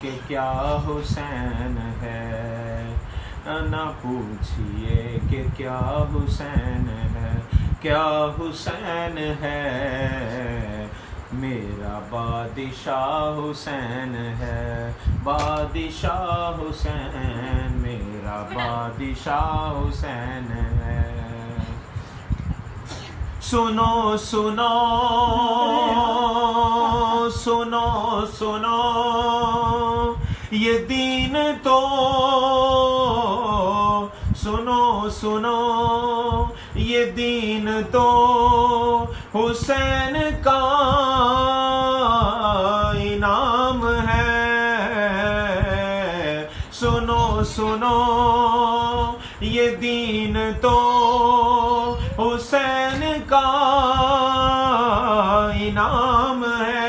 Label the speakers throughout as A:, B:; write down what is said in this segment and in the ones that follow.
A: کہ کیا حسین ہے، نہ پوچھئے کہ کیا حسین ہے، کیا حسین ہے، میرا بادشاہ حسین ہے، بادشاہ حسین، میرا بادشاہ حسین ہے۔ سنو سنو سنو سنو یہ دین تو، سنو سنو یہ دین تو حسین کا انعام ہے، سنو سنو یہ دین تو حسین کا انعام ہے۔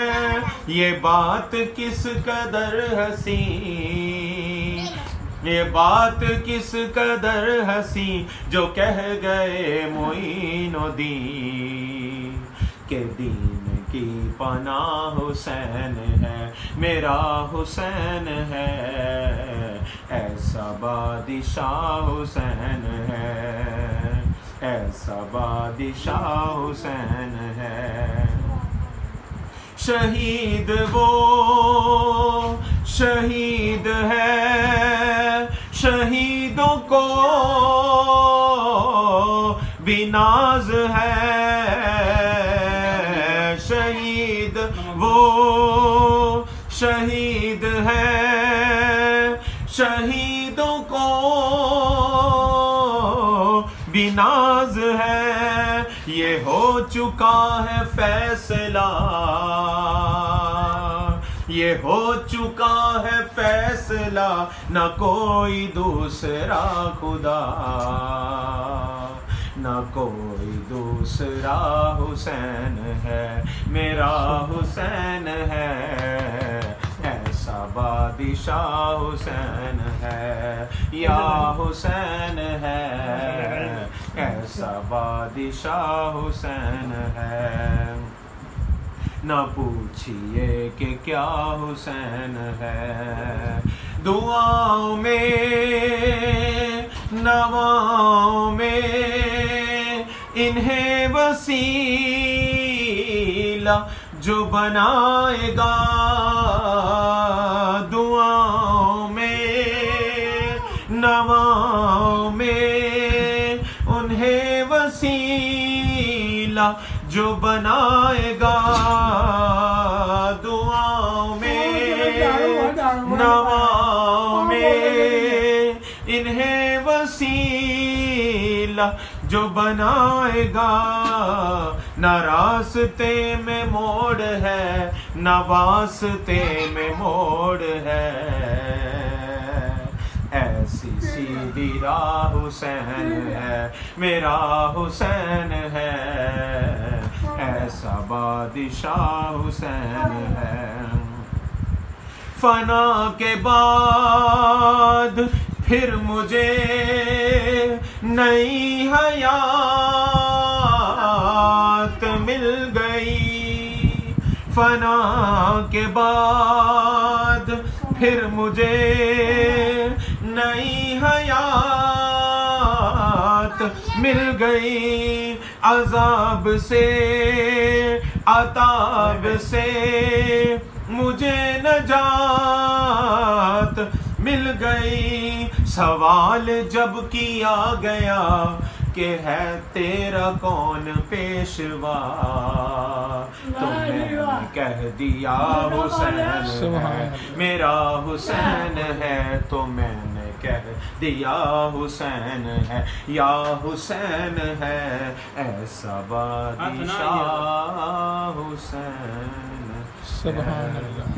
A: یہ بات کس قدر حسین، یہ بات کس قدر حسین جو کہہ گئے معین الدین کہ دین کی پناہ حسین ہے، میرا حسین ہے، ایسا بادشاہ حسین ہے، ایسا بادشاہ حسین ہے۔ شہید وہ شہید ہے، شہیدوں کو بھی ناز ہے، شہید وہ شہید ہے، شہیدوں کو بھی ناز ہے۔ یہ ہو چکا ہے فیصلہ، یہ ہو چکا ہے فیصلہ، نہ کوئی دوسرا خدا، نہ کوئی دوسرا حسین ہے، میرا حسین ہے، ایسا بادشاہ حسین ہے، یا حسین ہے، ایسا بادشاہ حسین ہے۔ نہ پوچھئے کہ کیا حسین ہے، دعاؤں میں نواؤں میں انہیں وسیلہ جو بنائے گا، دعاؤں میں نواؤں میں انہیں وسیلہ جو بنائے گا، دعاؤں میں نواؤں میں انہیں وسیلہ جو بنائے گا۔ نہ راستے میں موڑ ہے، نہ واسطے میں موڑ ہے، ایسی سیدھی راہ حسین ہے، میرا حسین ہے، ایسا بادشاہ حسین ہے۔ فنا کے بعد پھر مجھے نئی حیات مل گئی، فنا کے بعد پھر مجھے نئی حیات مل گئی، عذاب سے عطاب سے مجھے نجات مل گئی۔ سوال جب کیا گیا کہ ہے تیرا کون پیشوا، تو میں نے کہہ دیا حسین ہے، میرا حسین ہے، تو میں نے کہہ دیا حسین ہے، یا حسین ہے، ایسا بادشاہ حسین۔
B: سبحان اللہ۔